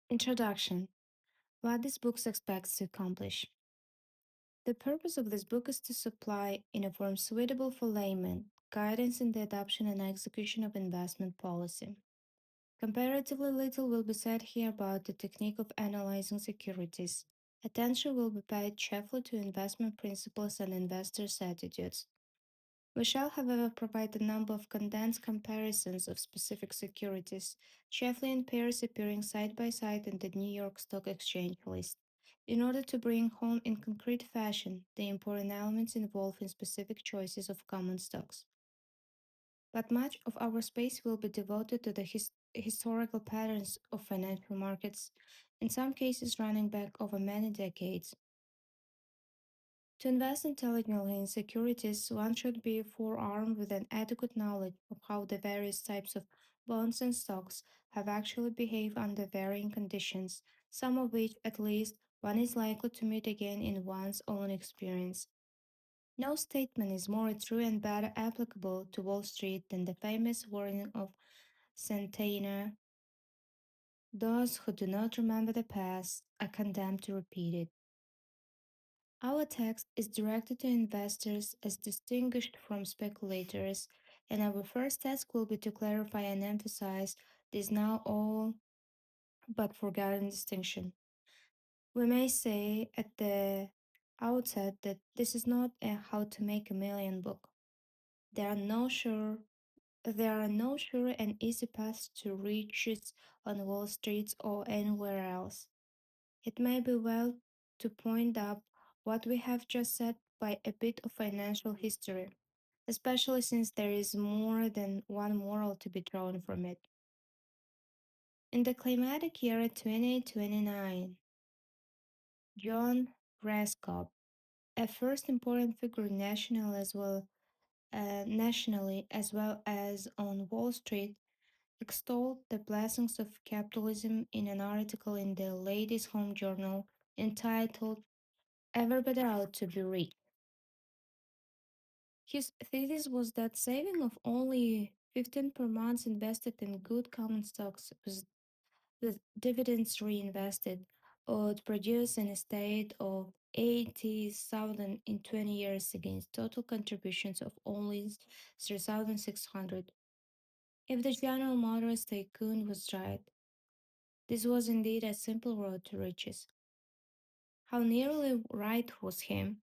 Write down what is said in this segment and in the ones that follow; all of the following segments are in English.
Introduction. What this book expects to accomplish. The purpose of this book is to supply, in a form suitable for laymen, guidance in the adoption and execution of investment policy. Comparatively little will be said here about the technique of analyzing securities. Attention will be paid chiefly to investment principles and investors' attitudes. We shall, however, provide a number of condensed comparisons of specific securities, chiefly in pairs appearing side by side in the New York Stock Exchange list, in order to bring home in concrete fashion the important elements involved in specific choices of common stocks. But much of our space will be devoted to the historical patterns of financial markets, in some cases running back over many decades. To invest intelligently in securities, one should be forearmed with an adequate knowledge of how the various types of bonds and stocks have actually behaved under varying conditions, some of which, at least, one is likely to meet again in one's own experience. No statement is more true and better applicable to Wall Street than the famous warning of Santana: those who do not remember the past are condemned to repeat it. Our text is directed to investors as distinguished from speculators, and our first task will be to clarify and emphasize this now all but forgotten distinction. We may say at the outset that this is not a how to make a million book. There are no sure there are no sure and easy paths to riches on Wall Street or anywhere else. It may be well to point up what we have just said by a bit of financial history, especially since there is more than one moral to be drawn from it. In the climatic year 2029, John Raskob, a first important figure nationally as well as on Wall Street, extolled the blessings of capitalism in an article in the Ladies' Home Journal entitled "Everybody Ought to Be Rich." His thesis was that saving of only 15 per month invested in good common stocks with dividends reinvested would produce an estate of 80,000 in 20 years against total contributions of only 3,600. If the General Motors tycoon was right, this was indeed a simple road to riches. How nearly right was he?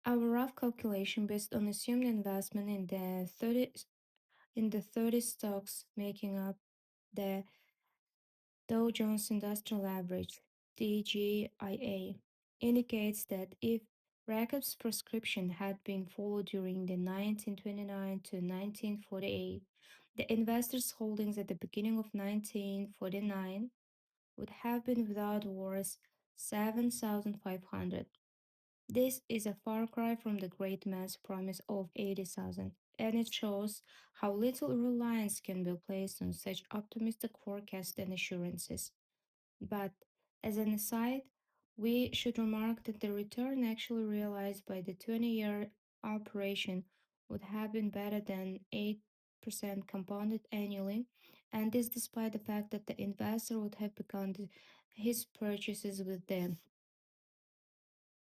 Our rough calculation based on assumed investment in the 30 stocks making up the Dow Jones Industrial Average (DJIA) indicates that if Rakib's prescription had been followed during the 1929 to 1948, the investors' holdings at the beginning of 1949 would have been without worse 7,500. This is a far cry from the great man's promise of 80,000, and it shows how little reliance can be placed on such optimistic forecasts and assurances. But, as an aside, we should remark that the return actually realized by the 20-year operation would have been better than 8% compounded annually, and this despite the fact that the investor would have begun his purchases with the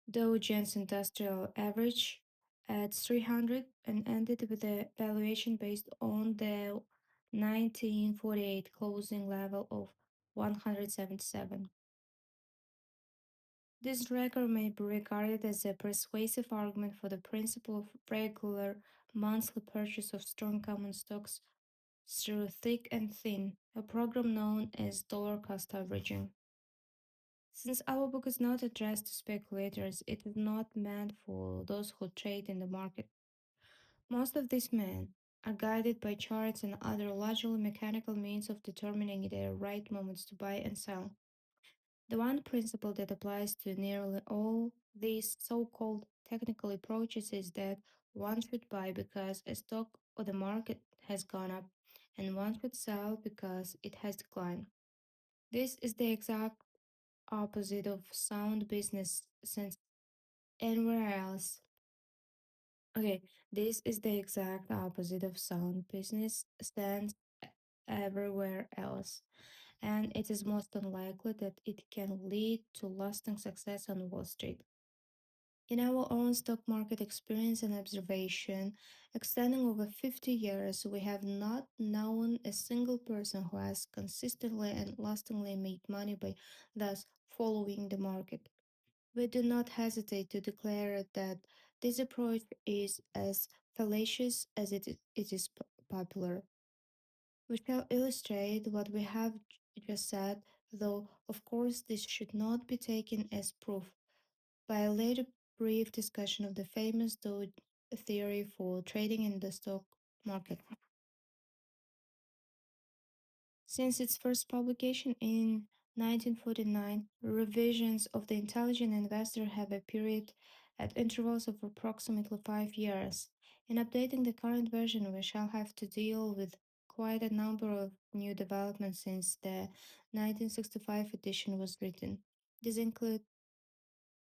Dow Jones Industrial Average at 300 and ended with a valuation based on the 1948 closing level of 177. This record may be regarded as a persuasive argument for the principle of regular monthly purchase of strong common stocks through thick and thin, a program known as dollar cost averaging. Since our book is not addressed to speculators, it is not meant for those who trade in the market. Most of these men are guided by charts and other largely mechanical means of determining the right moments to buy and sell. The one principle that applies to nearly all these so called technical approaches is that one should buy because a stock or the market has gone up, and one should sell because it has declined. This is the exact opposite of sound business sense anywhere else. Okay, this is the exact opposite of sound business sense everywhere else. and it is most unlikely that it can lead to lasting success on Wall Street. In our own stock market experience and observation, extending over 50 years, we have not known a single person who has consistently and lastingly made money by thus following the market. We do not hesitate to declare that this approach is as fallacious as it is popular. We shall illustrate what we have just said, though, of course, this should not be taken as proof, by a later brief discussion of the famous Doge theory for trading in the stock market. Since its first publication in 1949, revisions of The Intelligent Investor have appeared at intervals of approximately 5 years. In updating the current version, we shall have to deal with quite a number of new developments since the 1965 edition was written. These include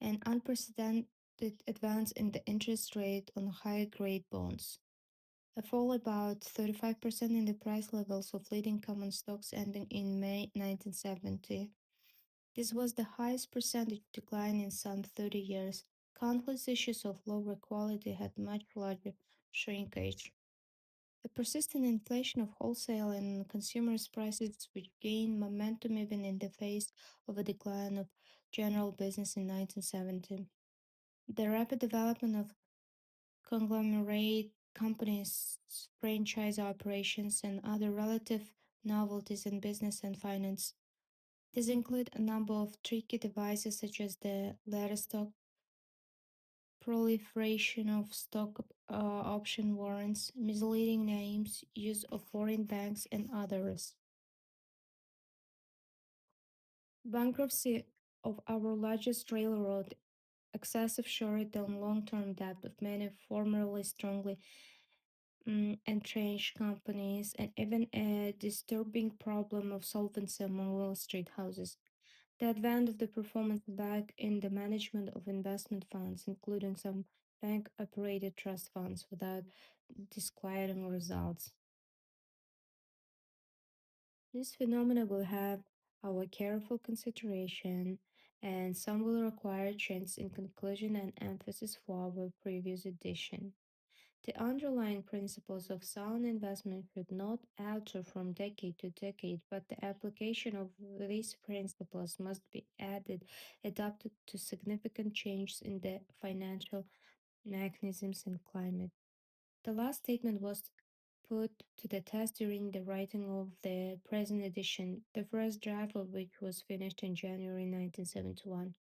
an unprecedented advance in the interest rate on high grade bonds, a fall about 35% in the price levels of leading common stocks ending in May 1970. This was the highest percentage decline in some 30 years. Countless issues of lower quality had much larger shrinkage. The persistent inflation of wholesale and consumers' prices, which gained momentum even in the face of a decline of general business in 1970. The rapid development of conglomerate companies, franchise operations, and other relative novelties in business and finance. These include a number of tricky devices such as the ladder stock, proliferation of stock option warrants, misleading names, use of foreign banks, and others. Bankruptcy of our largest railroad, excessive short and long term debt of many formerly strongly entrenched companies, and even a disturbing problem of solvency among Wall Street houses. The advent of the performance back in the management of investment funds, including some bank operated trust funds, without disquieting results. This phenomena will have our careful consideration, and some will require change in conclusion and emphasis for our previous edition. The underlying principles of sound investment should not alter from decade to decade, but the application of these principles must be adapted to significant changes in the financial mechanisms and climate. The last statement was put to the test during the writing of the present edition, the first draft of which was finished in January 1971. At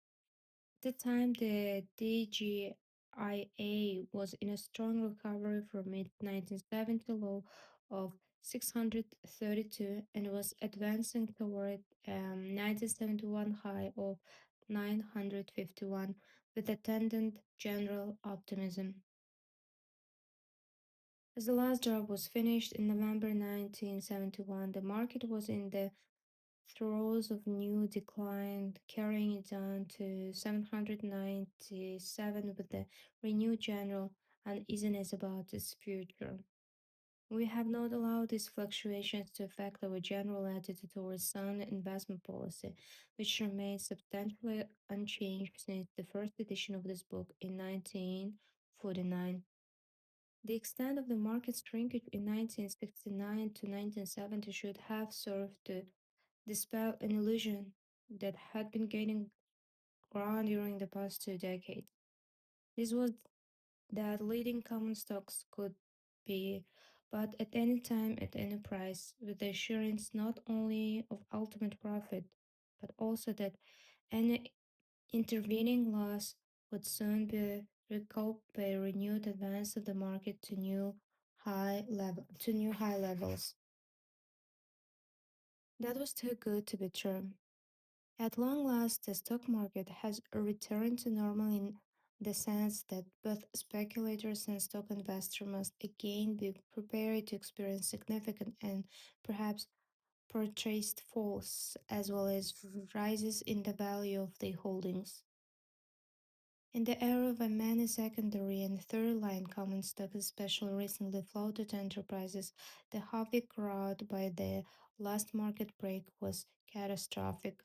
the time, the DGIA was in a strong recovery from its 1970 low of 632 and was advancing toward 1971 high of 951 with attendant general optimism. As the last draft was finished in November 1971, the market was in the throes of new decline, carrying it down to 797 with the renewed general uneasiness about its future. We have not allowed these fluctuations to affect our general attitude towards sound investment policy, which remains substantially unchanged since the first edition of this book in 1949. The extent of the market shrinkage in 1969 to 1970 should have served to dispel an illusion that had been gaining ground during the past 2 decades. This was that leading common stocks could be bought at any time at any price, with the assurance not only of ultimate profit, but also that any intervening loss would soon be recouped by a renewed advance of the market to new high levels. That was too good to be true. At long last, the stock market has returned to normal in the sense that both speculators and stock investors must again be prepared to experience significant and perhaps purchased falls, as well as rises in the value of their holdings. In the era of many secondary and third line common stocks, especially recently floated enterprises, the havoc wrought by the last market break was catastrophic.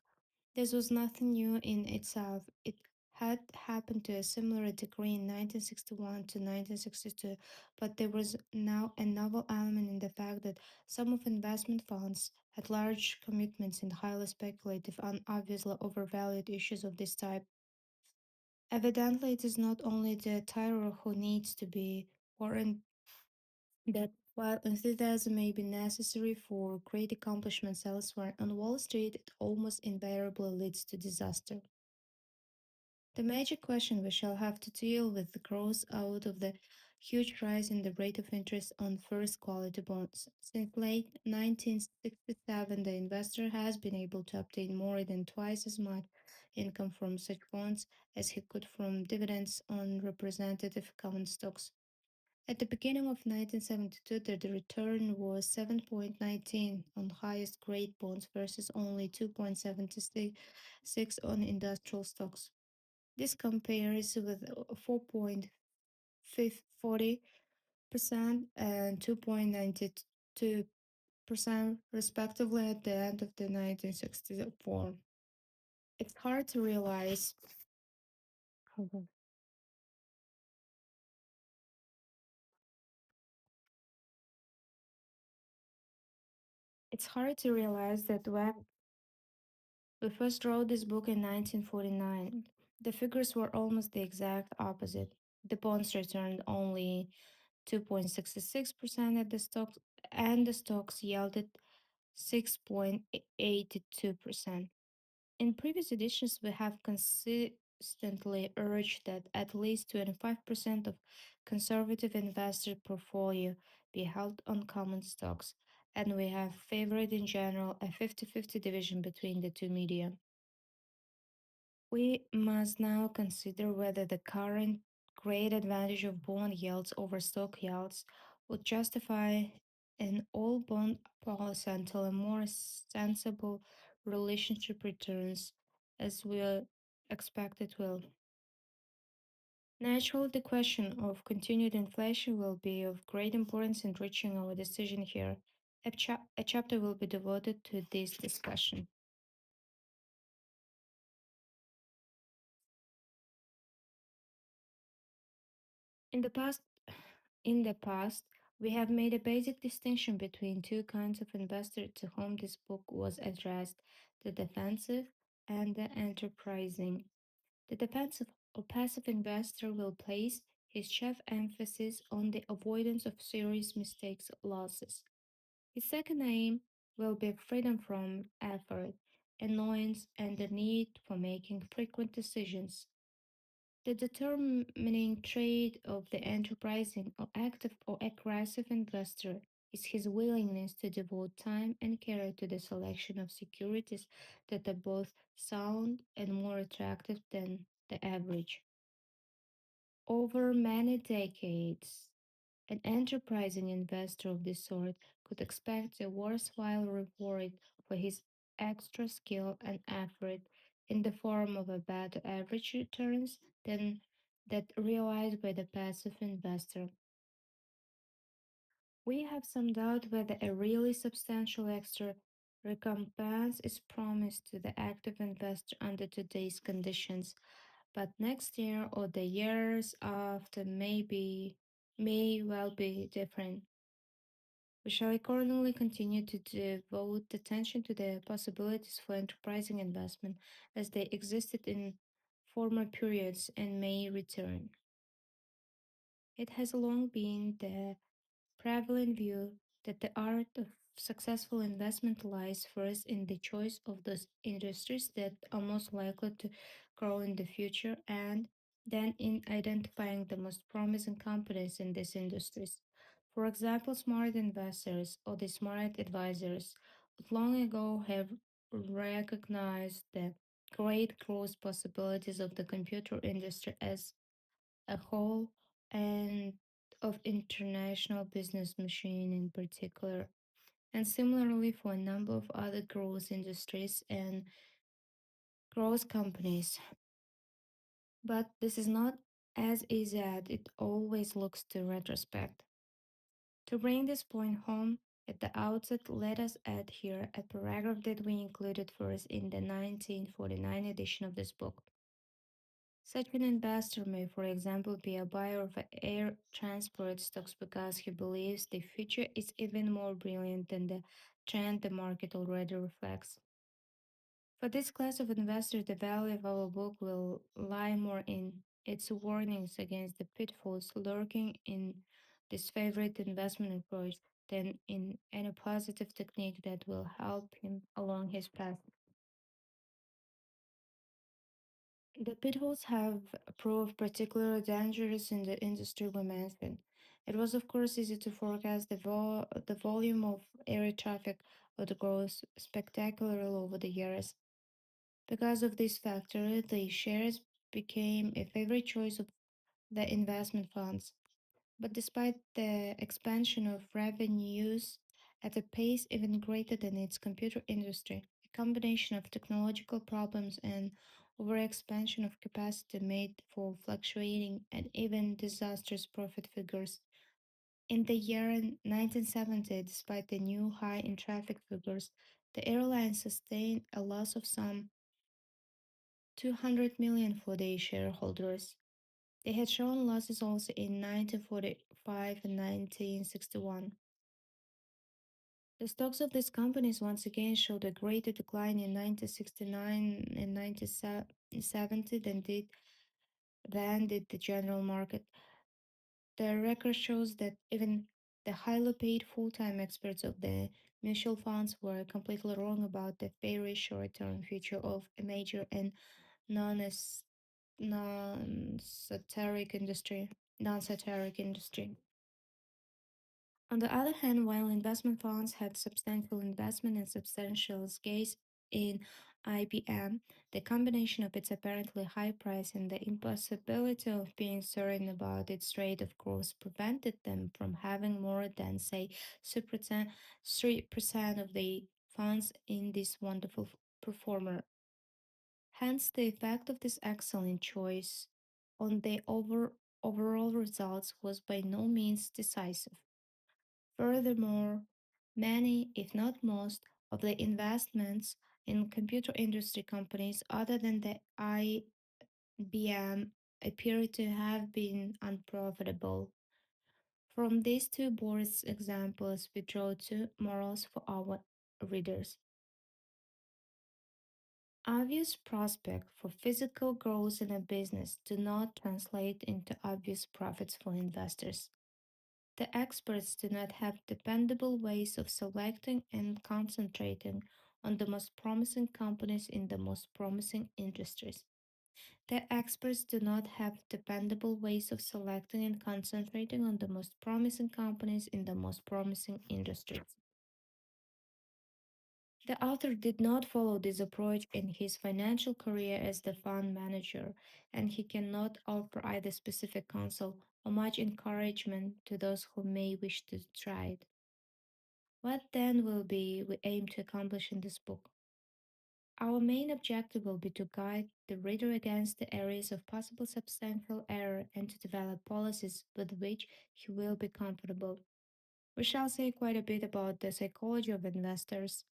This was nothing new in itself. It had happened to a similar degree in 1961 to 1962, but there was now a novel element in the fact that some of investment funds had large commitments in highly speculative and obviously overvalued issues of this type. Evidently, it is not only the tyro who needs to be warned that while enthusiasm may be necessary for great accomplishments elsewhere, on Wall Street it almost invariably leads to disaster. The major question we shall have to deal with grows out of the huge rise in the rate of interest on first quality bonds. Since late 1967, the investor has been able to obtain more than twice as much income from such bonds as he could from dividends on representative common stocks. At the beginning of 1972, the return was 7.19 on highest grade bonds versus only 2.76 on industrial stocks. This compares with 4.40% and 2.92% respectively at the end of the 1964. It's hard to realize. Hold on. It's hard to realize that when we first wrote this book in 1949, the figures were almost the exact opposite. The bonds returned only 2.66% at the stocks, and the stocks yielded 6.82%. In previous editions, we have consistently urged that at least 25% of conservative investor portfolio be held on common stocks, and we have favored in general a 50-50 division between the two media. We must now consider whether the current great advantage of bond yields over stock yields would justify an all bond policy until a more sensible relationship returns, as we expect it will. Naturally, the question of continued inflation will be of great importance in reaching our decision here. A chapter will be devoted to this discussion. In the past, In the past, we have made a basic distinction between two kinds of investor to whom this book was addressed: the defensive and the enterprising. The defensive or passive investor will place his chief emphasis on the avoidance of serious mistakes or losses. His second aim will be freedom from effort, annoyance, and the need for making frequent decisions. The determining trait of the enterprising or active or aggressive investor is his willingness to devote time and care to the selection of securities that are both sound and more attractive than the average. Over many decades, an enterprising investor of this sort could expect a worthwhile reward for his extra skill and effort in the form of a better average returns than that realized by the passive investor. We have some doubt whether a really substantial extra recompense is promised to the active investor under today's conditions, but next year or the years after may well be different. We shall accordingly continue to devote attention to the possibilities for enterprising investment as they existed in former periods and may return. It has long been the prevalent view that the art of successful investment lies first in the choice of those industries that are most likely to grow in the future and then in identifying the most promising companies in these industries. For example, smart investors or the smart advisors would long ago have recognized the great growth possibilities of the computer industry as a whole and of international business machine in particular, and similarly for a number of other growth industries and growth companies. But this is not as easy as it always looks to retrospect. To bring this point home, At the outset, let us add here a paragraph that we included first in the 1949 edition of this book. Such an investor may, for example, be a buyer of air transport stocks because he believes the future is even more brilliant than the trend the market already reflects. For this class of investors, the value of our book will lie more in its warnings against the pitfalls lurking in this favorite investment approach than in any positive technique that will help him along his path. The pitfalls have proved particularly dangerous in the industry we mentioned. It was, of course, easy to forecast the volume of air traffic would grow spectacularly over the years. Because of this factor, the shares became a favorite choice of the investment funds. But despite the expansion of revenues at a pace even greater than its computer industry, a combination of technological problems and overexpansion of capacity made for fluctuating and even disastrous profit figures. In the year 1970, despite the new high in traffic figures, the airline sustained a loss of some 200 million for their shareholders. They had shown losses also in 1945 and 1961. The stocks of these companies once again showed a greater decline in 1969 and 1970 than did the general market. The record shows that even the highly paid full-time experts of the mutual funds were completely wrong about the very short-term future of a major and non non-satiric industry, non-satiric industry. On the other hand, while investment funds had substantial investment and substantial gains in IBM, the combination of its apparently high price and the impossibility of being certain about its rate of growth prevented them from having more than, say, 3% of the funds in this wonderful performer. Hence, the effect of this excellent choice on the overall results was by no means decisive. Furthermore, many, if not most, of the investments in computer industry companies other than the IBM appear to have been unprofitable. From these two boards examples, we draw two morals for our readers. Obvious prospect for physical growth in a business do not translate into obvious profits for investors. The experts do not have dependable ways of selecting and concentrating on the most promising companies in the most promising industries. The experts do not have dependable ways of selecting and concentrating on the most promising companies in the most promising industries. The author did not follow this approach in his financial career as the fund manager, and he cannot offer either specific counsel or much encouragement to those who may wish to try it. What then will be we aim to accomplish in this book? Our main objective will be to guide the reader against the areas of possible substantial error and to develop policies with which he will be comfortable. We shall say quite a bit about the psychology of investors,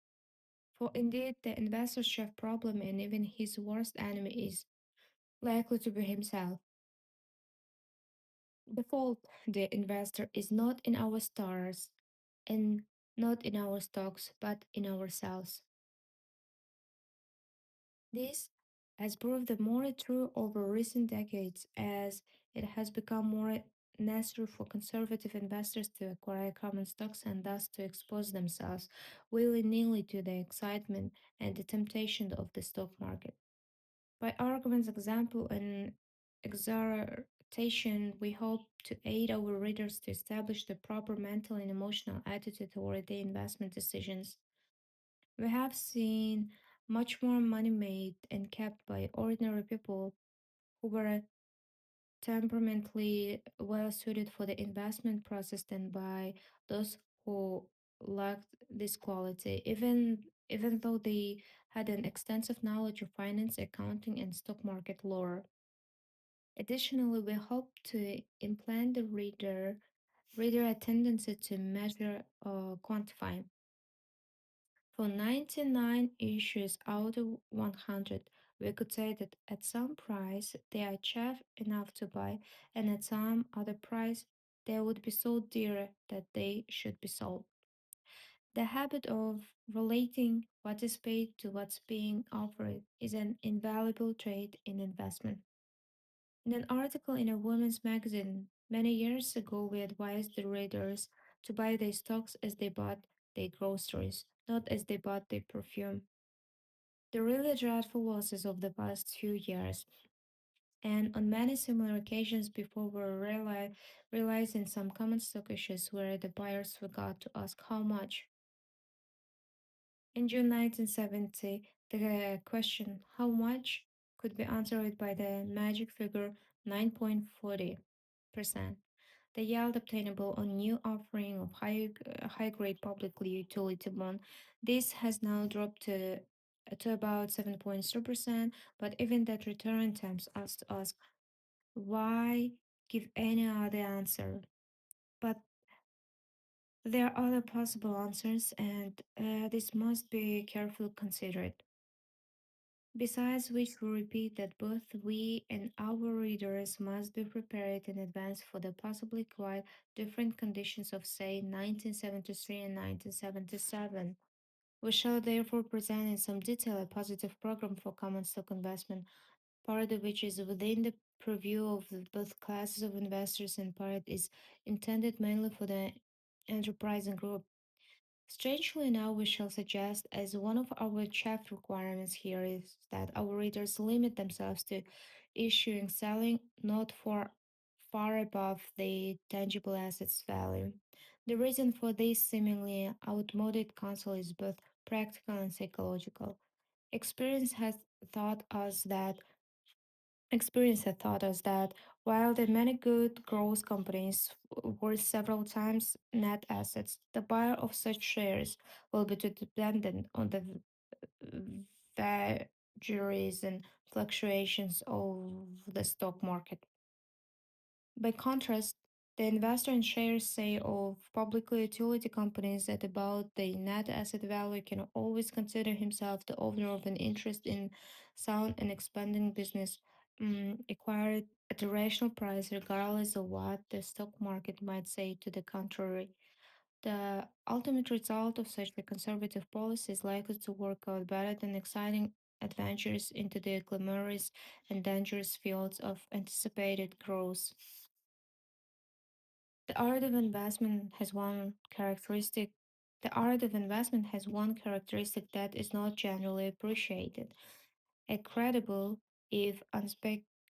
for indeed the investor's chief problem and even his worst enemy is likely to be himself. The fault the investor is not in our stars and not in our stocks, but in ourselves. This has proved more true over recent decades as it has become more necessary for conservative investors to acquire common stocks and thus to expose themselves willy nilly to the excitement and the temptation of the stock market. By arguments, example, and exhortation, we hope to aid our readers to establish the proper mental and emotional attitude toward their investment decisions. We have seen much more money made and kept by ordinary people who were temperamentally well suited for the investment process than by those who lacked this quality, even though they had an extensive knowledge of finance, accounting, and stock market lore. Additionally, we hope to implant the reader reader a tendency to measure or quantify. For 99 issues out of 100, we could say that at some price they are cheap enough to buy, and at some other price they would be so dear that they should be sold. The habit of relating what is paid to what's being offered is an invaluable trait in investment. In an article in a women's magazine many years ago, we advised the readers to buy their stocks as they bought their groceries, not as they bought their perfume. The really dreadful losses of the past few years, and on many similar occasions before, were realized in some common stock issues where the buyers forgot to ask how much. In June 1970, the question how much could be answered by the magic figure 9.40%. The yield obtainable on new offering of high grade publicly utility bond. This has now dropped to about 7.3%, but even that return tempts us to ask why give any other answer. But there are other possible answers, and this must be carefully considered. Besides which, we repeat that both we and our readers must be prepared in advance for the possibly quite different conditions of, say, 1973 and 1977. We shall therefore present in some detail a positive program for common stock investment, part of which is within the purview of both classes of investors and part is intended mainly for the enterprising group. Strangely enough, we shall suggest as one of our chief requirements here is that our readers limit themselves to issuing selling not for far above the tangible assets value. The reason for this seemingly outmoded counsel is both practical and psychological. Experience has taught us that Experience had taught us that while the many good growth companies worth several times net assets, the buyer of such shares will be too dependent on the vagaries and fluctuations of the stock market. By contrast, the investor in shares, say, of publicly utility companies at about the net asset value can always consider himself the owner of an interest in sound and expanding business acquired at a rational price, regardless of what the stock market might say to the contrary. The ultimate result of such a conservative policy is likely to work out better than exciting adventures into the glamorous and dangerous fields of anticipated growth. The art of investment has one characteristic. The art of investment has one characteristic that is not generally appreciated. A credible, if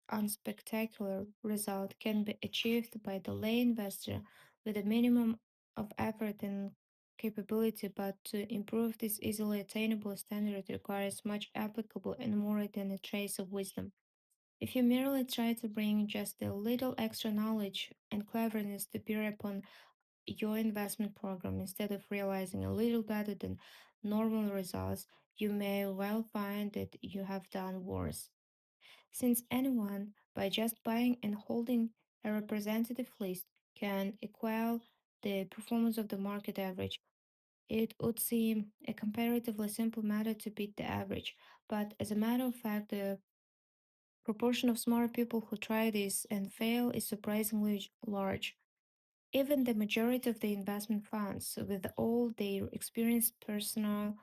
unspectacular, result can be achieved by the lay investor with a minimum of effort and capability, but to improve this easily attainable standard requires much applicable and more than a trace of wisdom. If you merely try to bring just a little extra knowledge and cleverness to bear upon your investment program instead of realizing a little better than normal results, you may well find that you have done worse. Since anyone, by just buying and holding a representative list, can equal the performance of the market average, it would seem a comparatively simple matter to beat the average. But as a matter of fact, the proportion of smart people who try this and fail is surprisingly large. Even the majority of the investment funds, with all their experienced personnel,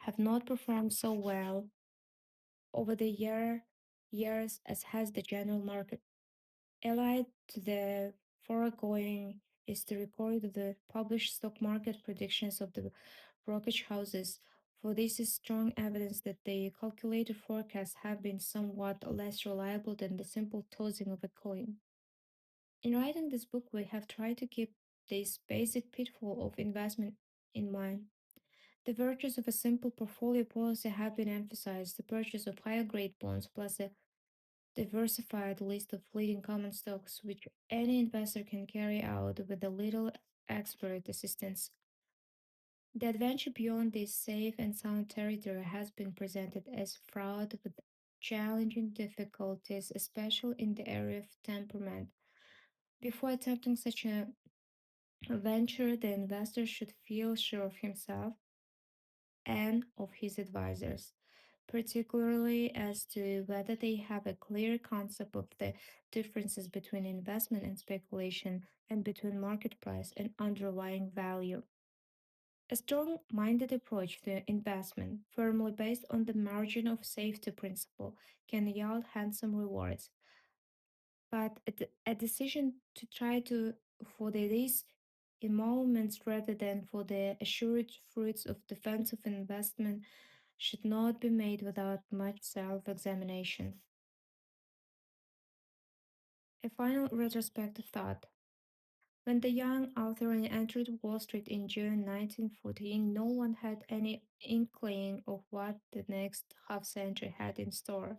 have not performed so well over the years as has the general market. Allied to the foregoing is the record of the published stock market predictions of the brokerage houses. For this is strong evidence that the calculated forecasts have been somewhat less reliable than the simple tossing of a coin. In writing this book, we have tried to keep this basic pitfall of investment in mind. The virtues of a simple portfolio policy have been emphasized. The purchase of higher grade bonds plus a diversified list of leading common stocks, which any investor can carry out with a little expert assistance. The adventure beyond this safe and sound territory has been presented as fraught with challenging difficulties, especially in the area of temperament. Before attempting such a A venture, the investor should feel sure of himself and of his advisors, particularly as to whether they have a clear concept of the differences between investment and speculation and between market price and underlying value. A strong minded approach to investment, firmly based on the margin of safety principle, can yield handsome rewards. But a decision to try to for the risk emoluments rather than for the assured fruits of defensive investment should not be made without much self examination. A final retrospective thought. When the young author entered Wall Street in June 1914, no one had any inkling of what the next half century had in store.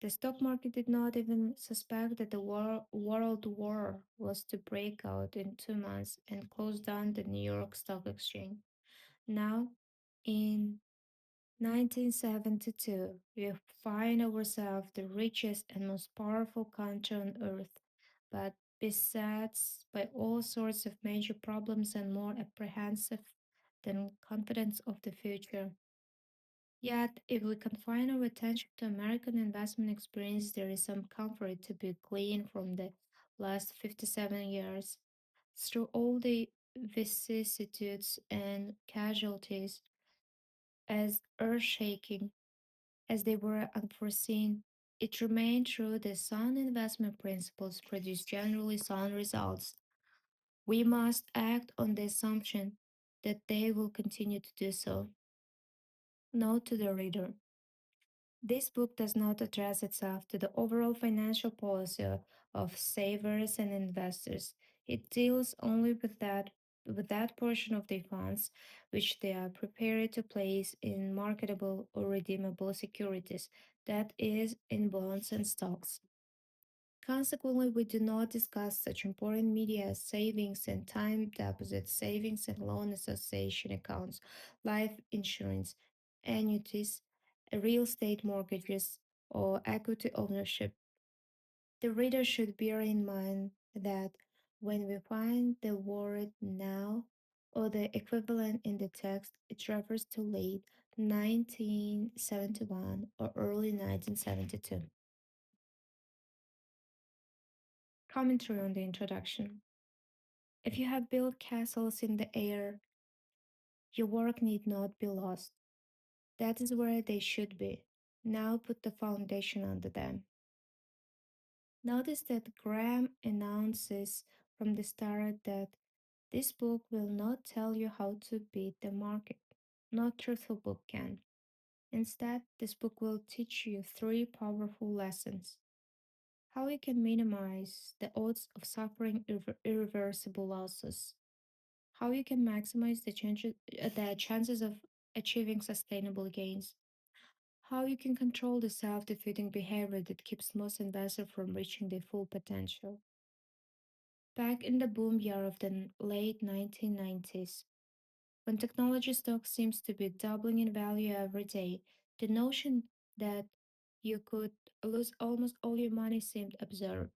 The stock market did not even suspect that the world war was to break out in 2 months and close down the New York Stock Exchange. Now, in 1972, we find ourselves the richest and most powerful country on earth, but beset by all sorts of major problems and more apprehensive than confident of the future. Yet, if we confine our attention to American investment experience, there is some comfort to be gleaned from the last 57 years. Through all the vicissitudes and casualties, as earth shaking as they were unforeseen, it remained true that sound investment principles produce generally sound results. We must act on the assumption that they will continue to do so. Note to the reader. This book does not address itself to the overall financial policy of savers and investors. It deals only with that portion of their funds which they are prepared to place in marketable or redeemable securities, that is, in bonds and stocks. Consequently, we do not discuss such important media as savings and time deposits, savings and loan association accounts, life insurance, annuities, real estate mortgages, or equity ownership. The reader should bear in mind that when we find the word now or the equivalent in the text, it refers to late 1971 or early 1972. Commentary on the introduction. If you have built castles in the air, your work need not be lost. That is where they should be. Now put the foundation under them. Notice that Graham announces from the start that this book will not tell you how to beat the market. No truthful book can. Instead, this book will teach you three powerful lessons. How you can minimize the odds of suffering irreversible losses, how you can maximize the chances of achieving sustainable gains, how you can control the self-defeating behavior that keeps most investors from reaching their full potential. Back in the boom year of the late 1990s, when technology stock seems to be doubling in value every day, the notion that you could lose almost all your money seemed absurd.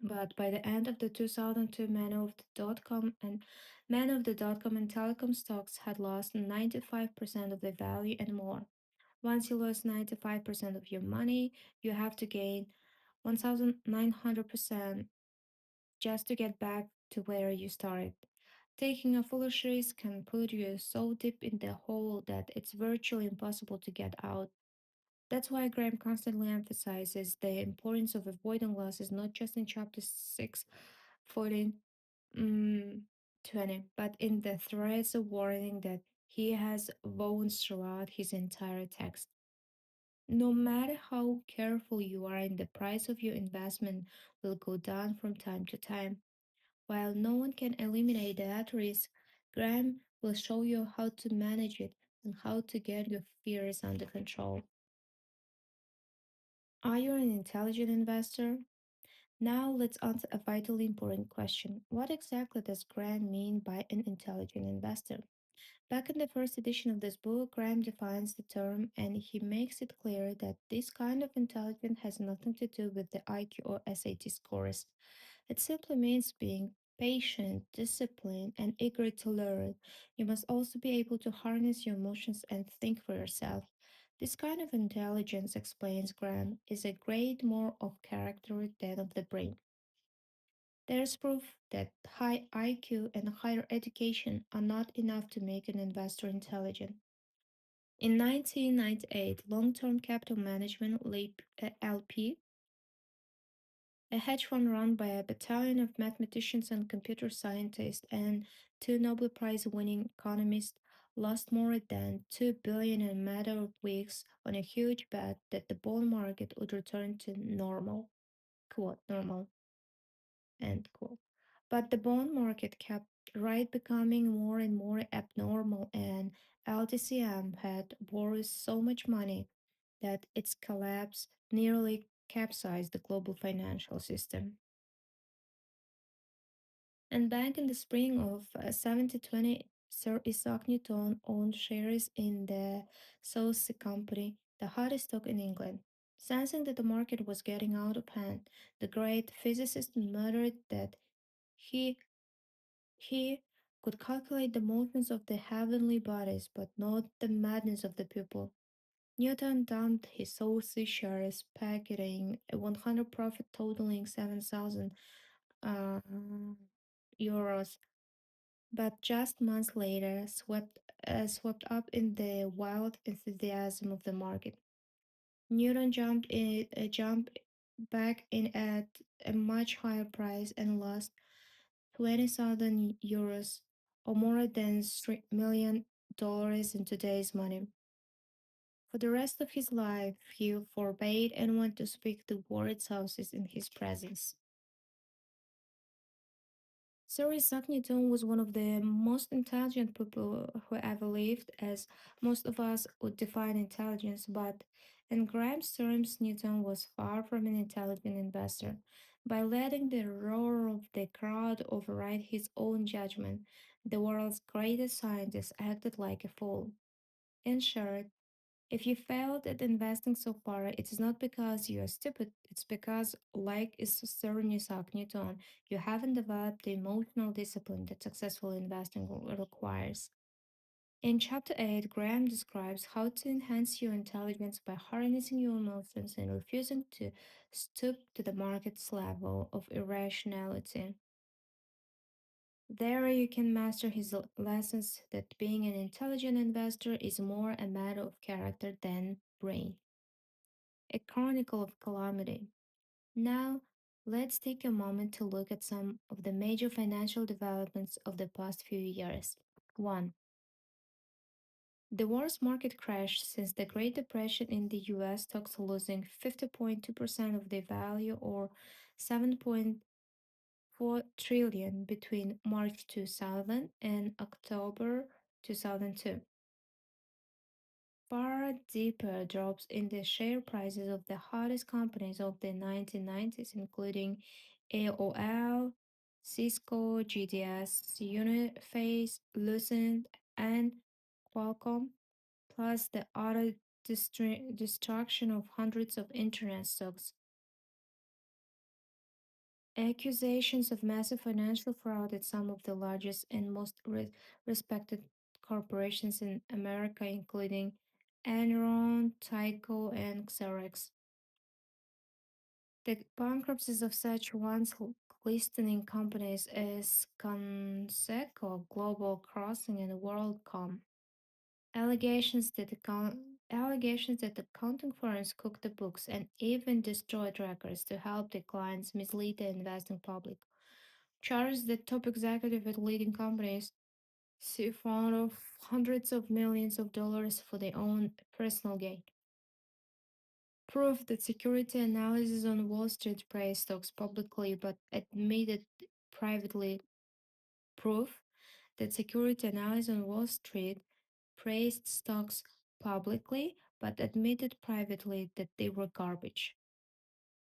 But by the end of the 2002, many of the dot-com and telecom stocks had lost 95% of their value and more. Once you lose 95% of your money, you have to gain 1,900% just to get back to where you started. Taking a foolish risk can put you so deep in the hole that it's virtually impossible to get out. That's why Graham constantly emphasizes the importance of avoiding losses not just in chapter 6, 14, mm, 20, but in the threads of warning that he has woven throughout his entire text. No matter how careful you are in the price of your investment will go down from time to time. While no one can eliminate that risk, Graham will show you how to manage it and how to get your fears under control. Are you an intelligent investor? Now let's answer a vitally important question. What exactly does Graham mean by an intelligent investor? Back in the first edition of this book, Graham defines the term and he makes it clear that this kind of intelligence has nothing to do with the IQ or SAT scores. It simply means being patient, disciplined, and eager to learn. You must also be able to harness your emotions and think for yourself. This kind of intelligence, explains Graham, is a grade more of character than of the brain. There's proof that high IQ and higher education are not enough to make an investor intelligent. In 1998, Long Term Capital Management LP, a hedge fund run by a battalion of mathematicians and computer scientists and two Nobel Prize winning economists, lost more than 2 billion in a matter of weeks on a huge bet that the bond market would return to normal, quote, normal, end quote. But the bond market kept right becoming more and more abnormal, and LTCM had borrowed so much money that its collapse nearly capsized the global financial system. And back in the spring of 1720, Sir Isaac Newton owned shares in the Southsea Company, the hottest stock in England. Sensing that the market was getting out of hand, the great physicist muttered that he he could calculate the motions of the heavenly bodies, but not the madness of the people. Newton dumped his Southsea shares, pocketing a 100 profit totaling 7,000 uh, euros, but just months later swept up in the wild enthusiasm of the market. Newton jumped back in at a much higher price and lost 20,000 euros, or more than $3 million in today's money. For the rest of his life, he forbade anyone to speak the word houses in his presence. Sir Isaac Newton was one of the most intelligent people who ever lived, as most of us would define intelligence, but in Graham's terms, Newton was far from an intelligent investor. By letting the roar of the crowd override his own judgment, the world's greatest scientist acted like a fool. In short, if you failed at investing so far, it is not because you are stupid, it's because, like Sir Isaac Newton, you haven't developed the emotional discipline that successful investing requires. In Chapter 8, Graham describes how to enhance your intelligence by harnessing your emotions and refusing to stoop to the market's level of irrationality. There, you can master his lessons that being an intelligent investor is more a matter of character than brain. A chronicle of calamity. Now, let's take a moment to look at some of the major financial developments of the past few years. 1. The worst market crash since the Great Depression in the US, stocks losing 50.2% of their value, or 7.4 trillion between March 2000 and October 2002. Far deeper drops in the share prices of the hottest companies of the 1990s, including AOL, Cisco, GDS, Uniface, Lucent, and Qualcomm, plus the utter destruction of hundreds of internet stocks. Accusations of massive financial fraud at some of the largest and most respected corporations in America, including Enron, Tyco, and Xerox. The bankruptcies of such once glistening companies as Conseco, Global Crossing, and WorldCom. Allegations that accounting firms cooked the books and even destroyed records to help their clients mislead the investing public. Charges that top executives at leading companies siphoned off hundreds of millions of dollars for their own personal gain. Proof that security analysis on Wall Street praised stocks publicly but admitted privately. Proof that security analysis on Wall Street praised stocks publicly but admitted privately that they were garbage.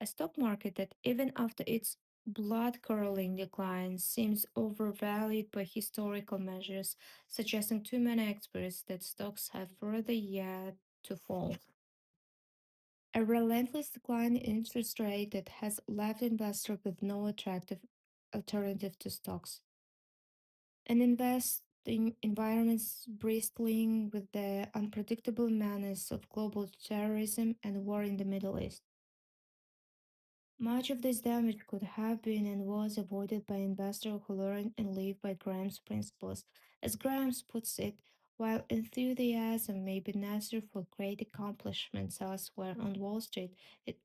A stock market that, even after its blood curdling decline, seems overvalued by historical measures, suggesting to many experts that stocks have further yet to fall. A relentless decline in interest rate that has left investors with no attractive alternative to stocks and invest in environments bristling with the unpredictable menace of global terrorism and war in the Middle East. Much of this damage could have been and was avoided by investors who learned and live by Graham's principles. As Graham puts it, while enthusiasm may be necessary for great accomplishments elsewhere on Wall Street, it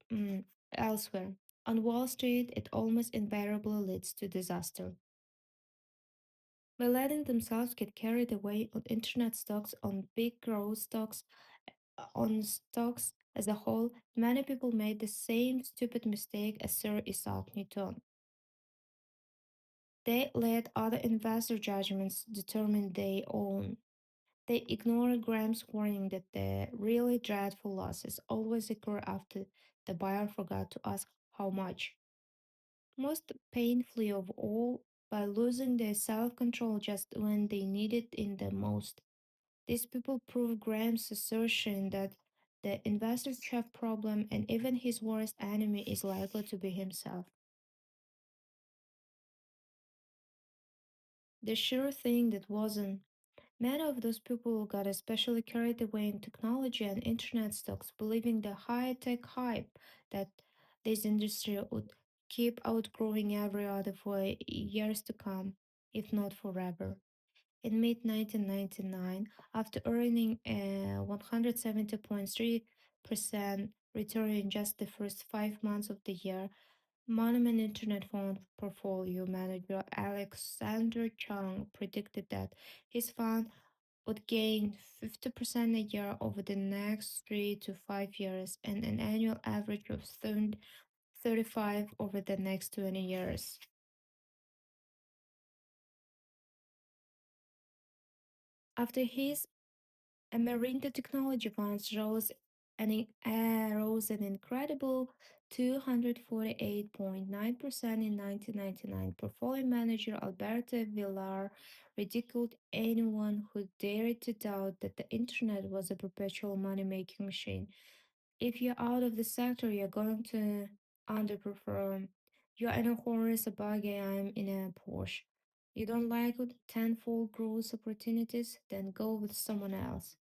almost invariably leads to disaster. By letting themselves get carried away on internet stocks, on big growth stocks, on stocks as a whole, many people made the same stupid mistake as Sir Isaac Newton. They let other investor judgments determine their own. They ignored Graham's warning that the really dreadful losses always occur after the buyer forgot to ask how much. Most painfully of all, by losing their self control just when they need it in the most. These people prove Graham's assertion that the investor's chief problem and even his worst enemy is likely to be himself. The sure thing that wasn't. Many of those people got especially carried away in technology and internet stocks, believing the high tech hype that this industry would keep outgrowing every other for years to come, if not forever. In mid 1999, after earning a 170.3% return in just the first 5 months of the year, Monument Internet Fund portfolio manager Alexander Chung predicted that his fund would gain 50% a year over the next 3 to 5 years and an annual average of 35 over the next 20 years. After his Amarinda Technology Funds rose an incredible 248.9% in 1999. Portfolio manager Alberto Villar ridiculed anyone who dared to doubt that the internet was a perpetual money-making machine. If you're out of the sector, you're going to underperform. You're in a horse, a buggy, I'm in a Porsche. You don't like it, tenfold growth opportunities, then go with someone else.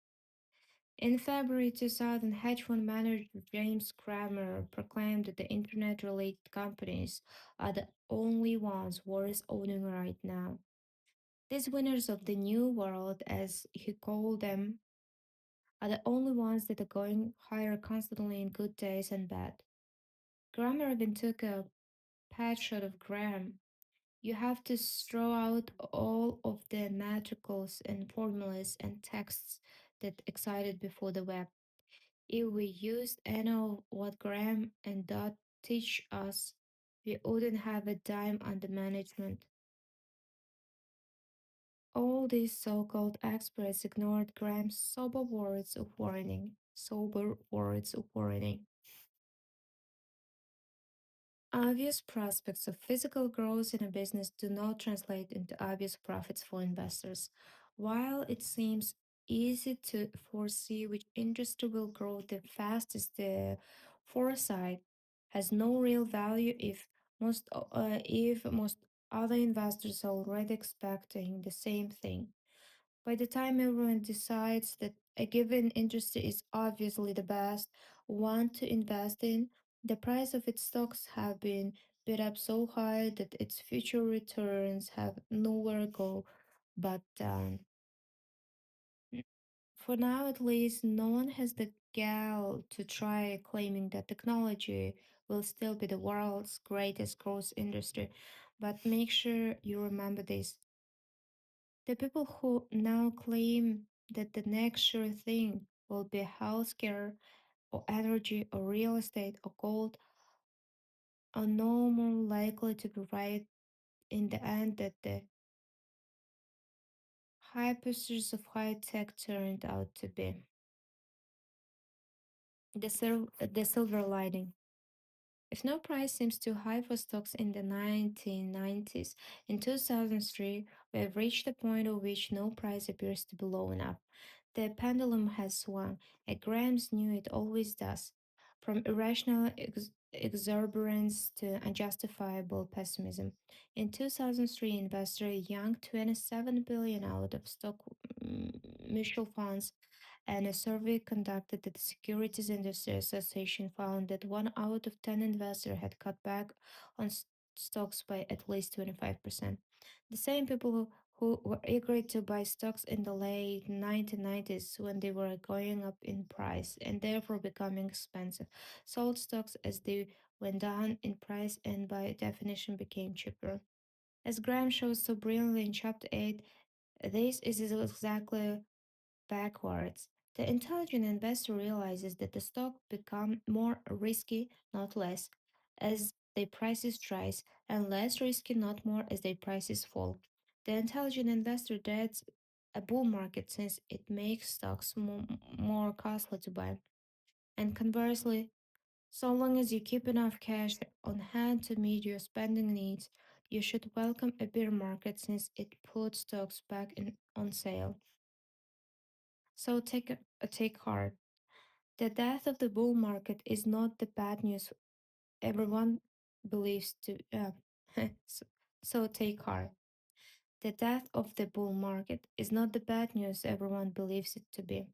In February 2000, hedge fund manager James Cramer proclaimed that the internet related companies are the only ones worth owning right now. These winners of the new world, as he called them, are the only ones that are going higher constantly in good days and bad. Cramer even took a pat shot of Graham. You have to throw out all of the matricals and formulas and texts that existed before the web. If we used any of what Graham and Dodd teach us, we wouldn't have a dime under management. All these so-called experts ignored Graham's sober words of warning. Sober words of warning. Obvious prospects of physical growth in a business do not translate into obvious profits for investors. While it seems easy to foresee which industry will grow the fastest, the foresight has no real value if most other investors are already expecting the same thing. By the time everyone decides that a given industry is obviously the best one to invest in, the price of its stocks have been bid up so high that its future returns have nowhere to go but down. For now, at least, no one has the gall to try claiming that technology will still be the world's greatest growth industry. But make sure you remember this. The people who now claim that the next sure thing will be healthcare or energy or real estate or gold are no more likely to be right in the end that the hypothesis of high tech turned out to be. The silver lining. If no price seems too high for stocks in the 1990s, in 2003, we have reached a point at which no price appears to be low enough. The pendulum has swung, and Grams knew it always does. from irrational exuberance to unjustifiable pessimism. In 2003, investor young 27 billion out of stock mutual funds, and a survey conducted at the Securities Industry Association found that 1 out of 10 investors had cut back on stocks by at least 25%. The same people who were eager to buy stocks in the late 1990s when they were going up in price and therefore becoming expensive, sold stocks as they went down in price and by definition became cheaper. As Graham shows so brilliantly in Chapter 8, this is exactly backwards. The intelligent investor realizes that the stock become more risky, not less, as their prices rise, and less risky, not more, as their prices fall. The intelligent investor dreads a bull market since it makes stocks more costly to buy. And conversely, so long as you keep enough cash on hand to meet your spending needs, you should welcome a bear market since it puts stocks back on sale. So take heart. The death of the bull market is not the bad news everyone believes to. so, so take heart. The death of the bull market is not the bad news everyone believes it to be.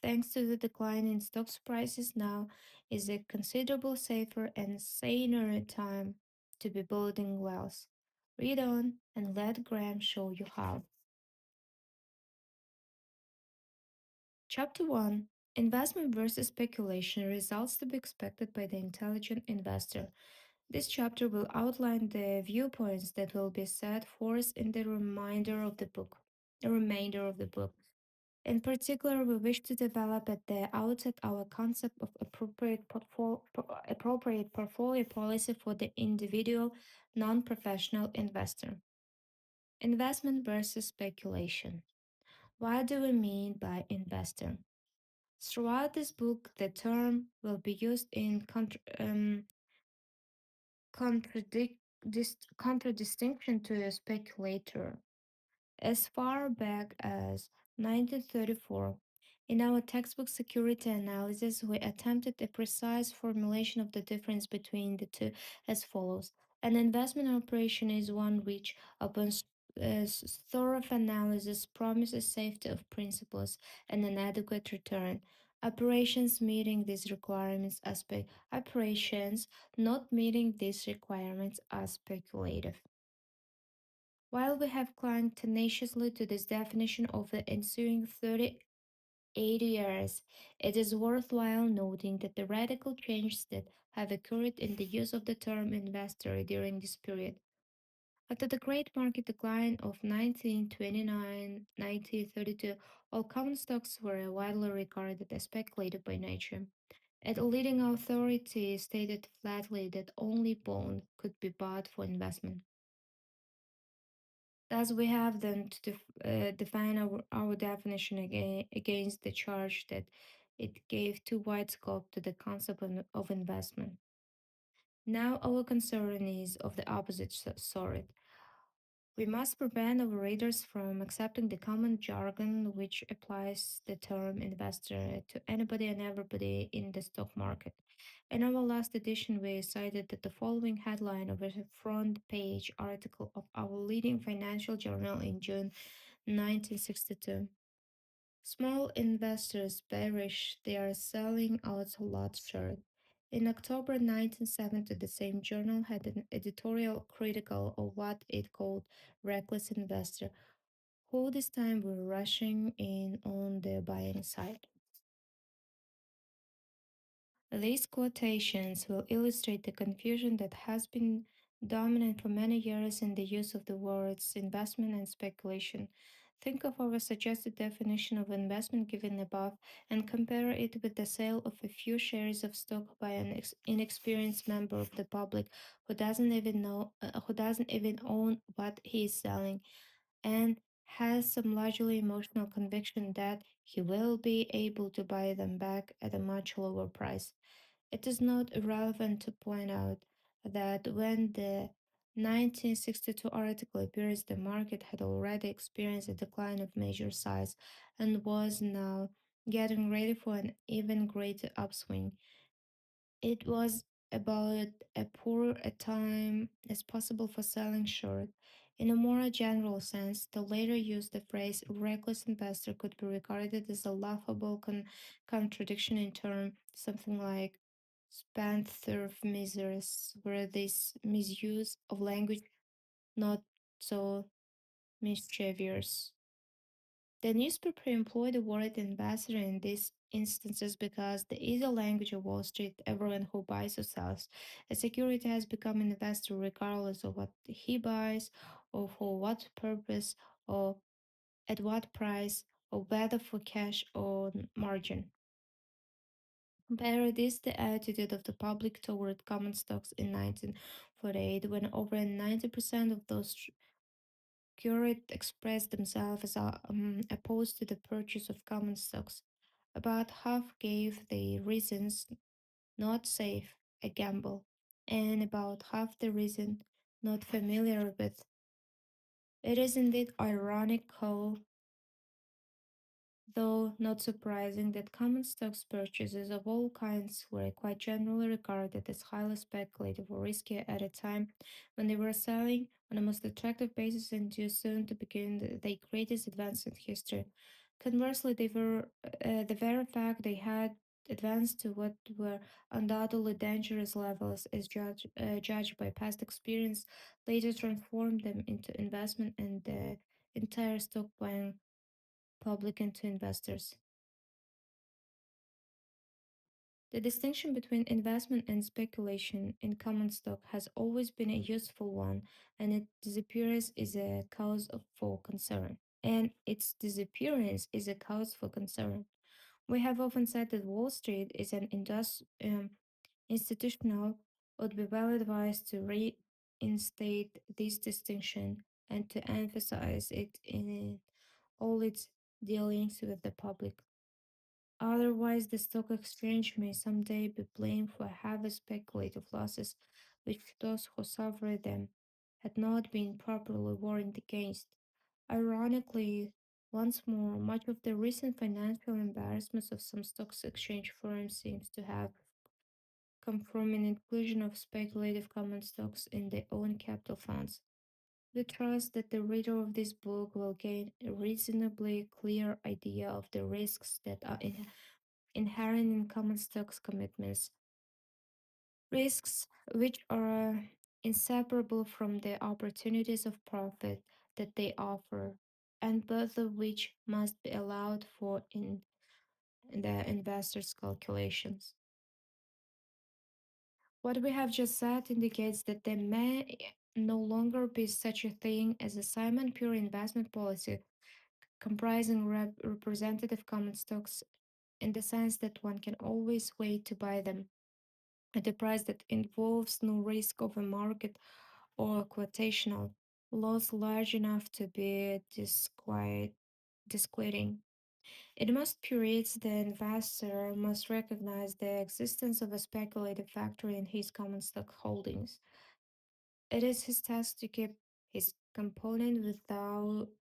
Thanks to the decline in stocks prices, now is a considerable safer and saner time to be building wealth. Read on and let Graham show you how. Chapter 1: Investment versus Speculation: Results to be expected by the intelligent investor. This chapter will outline the viewpoints that will be set forth in the remainder of the book. The remainder of the book. In particular, we wish to develop at the outset our concept of appropriate portfolio policy for the individual non-professional investor. Investment versus speculation. What do we mean by investor? Throughout this book, the term will be used in contradistinction to a speculator. As far back as 1934, in our textbook Security Analysis, we attempted a precise formulation of the difference between the two as follows. An investment operation is one which, upon thorough analysis, promises safety of principles and an adequate return. Operations meeting these requirements are operations not meeting these requirements are speculative. While we have clung tenaciously to this definition of the ensuing 38 years, it is worthwhile noting that the radical changes that have occurred in the use of the term investor during this period. After the great market decline of 1929-1932, all common stocks were widely regarded as speculative by nature. A leading authority stated flatly that only bond could be bought for investment. Thus, we have then to define our definition against the charge that it gave too wide scope to the concept of investment. Now, our concern is of the opposite sort. We must prevent our readers from accepting the common jargon which applies the term investor to anybody and everybody in the stock market. In our last edition, we cited that the following headline of a front page article of our leading financial journal in June 1962. Small investors bearish, they are selling out a lot short. In October 1970, the same journal had an editorial critical of what it called reckless investor, who this time were rushing in on the buying side. These quotations will illustrate the confusion that has been dominant for many years in the use of the words investment and speculation. Think of our suggested definition of investment given above and compare it with the sale of a few shares of stock by an inexperienced member of the public who doesn't even own what he is selling and has some largely emotional conviction that he will be able to buy them back at a much lower price. It is not irrelevant to point out that when the 1962 article appears, the market had already experienced a decline of major size and was now getting ready for an even greater upswing. It was about a poor a time as possible for selling short. In a more general sense, the later used the phrase reckless investor could be regarded as a laughable contradiction in term, something like spendthrift misers, where this misuse of language not so mischievous. The newspaper employed the word ambassador in these instances because the easy language of Wall Street, everyone who buys or sells a security has become an investor regardless of what he buys or for what purpose or at what price or whether for cash or margin. Compare this the attitude of the public toward common stocks in 1948 when over 90% of those Curate expressed themselves as opposed to the purchase of common stocks. About half gave the reasons not safe, a gamble, and about half the reason not familiar with. It is indeed ironic how though not surprising that common stocks purchases of all kinds were quite generally regarded as highly speculative or risky at a time when they were selling on a most attractive basis and due soon to begin their greatest advance in history. Conversely, the very fact they had advanced to what were undoubtedly dangerous levels as judged by past experience later transformed them into investment and the entire stock buying public and to investors. The distinction between investment and speculation in common stock has always been a useful one, and its disappearance is a cause for concern. We have often said that Wall Street is an institutional, would be well advised to reinstate this distinction and to emphasize it in all its dealings with the public. Otherwise, the stock exchange may someday be blamed for heavy speculative losses which those who suffered them had not been properly warned against. Ironically, once more, much of the recent financial embarrassments of some stock exchange firms seems to have come from an inclusion of speculative common stocks in their own capital funds. We trust that the reader of this book will gain a reasonably clear idea of the risks that are inherent in common stocks commitments, risks which are inseparable from the opportunities of profit that they offer, and both of which must be allowed for in the investor's calculations. What we have just said indicates that there may no longer be such a thing as a Simon Pure investment policy comprising representative common stocks in the sense that one can always wait to buy them at a price that involves no risk of a market or a quotational loss large enough to be disquieting. In most periods, the investor must recognize the existence of a speculative factor in his common stock holdings. It is his task to keep his component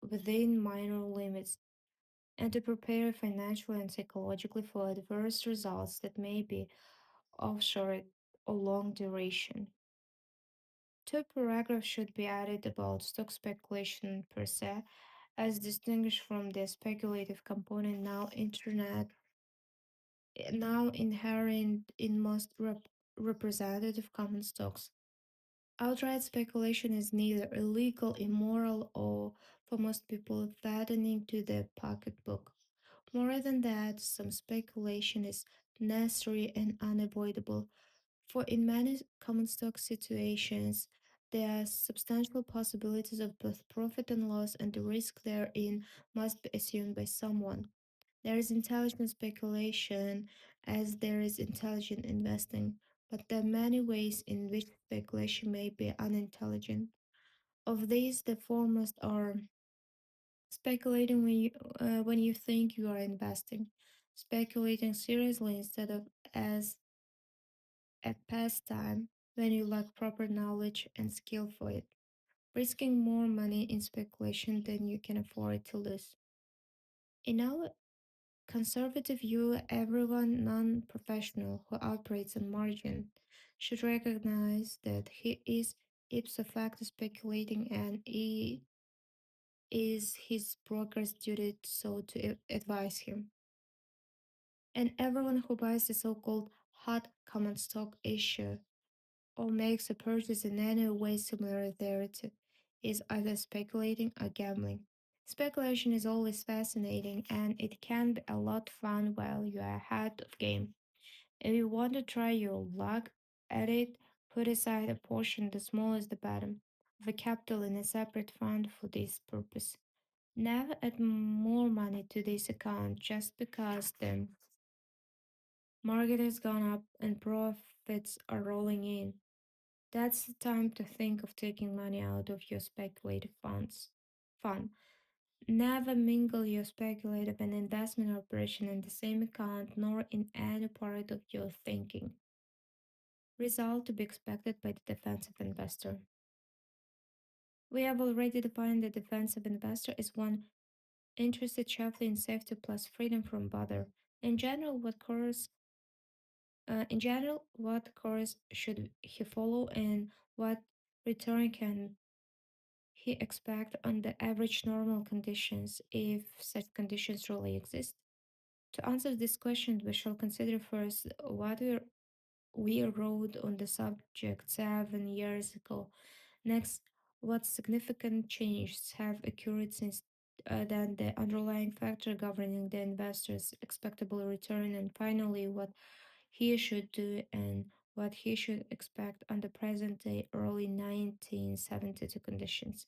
within minor limits and to prepare financially and psychologically for adverse results that may be of short or long duration. Two paragraphs should be added about stock speculation per se, as distinguished from the speculative component now inherent in most representative common stocks. Outright speculation is neither illegal, immoral, or, for most people, fattening to the pocketbook. More than that, some speculation is necessary and unavoidable, for in many common stock situations, there are substantial possibilities of both profit and loss, and the risk therein must be assumed by someone. There is intelligent speculation as there is intelligent investing, but there are many ways in which speculation may be unintelligent. Of these, the foremost are speculating when you think you are investing, speculating seriously instead of as a pastime when you lack proper knowledge and skill for it, risking more money in speculation than you can afford to lose. In our Conservative view everyone non-professional who operates on margin should recognize that he is ipso facto speculating and it is his broker's duty so to advise him. And everyone who buys the so-called hot common stock issue or makes a purchase in any way similar thereto is either speculating or gambling. Speculation is always fascinating and it can be a lot of fun while you are ahead of game. If you want to try your luck at it, put aside a portion the smallest the bottom of a capital in a separate fund for this purpose. Never add more money to this account just because the market has gone up and profits are rolling in. That's the time to think of taking money out of your speculative funds. Fund. Never mingle your speculative and investment operation in the same account nor in any part of your thinking. Result to be expected by the defensive investor. We have already defined the defensive investor as one interested chiefly in safety plus freedom from bother. In general, what course should he follow and what return can he expect under average normal conditions if such conditions really exist? To answer this question, we shall consider first what we wrote on the subject 7 years ago. Next, what significant changes have occurred since then, the underlying factor governing the investor's expectable return, and finally, what he should do and what he should expect under present day early 1972 conditions.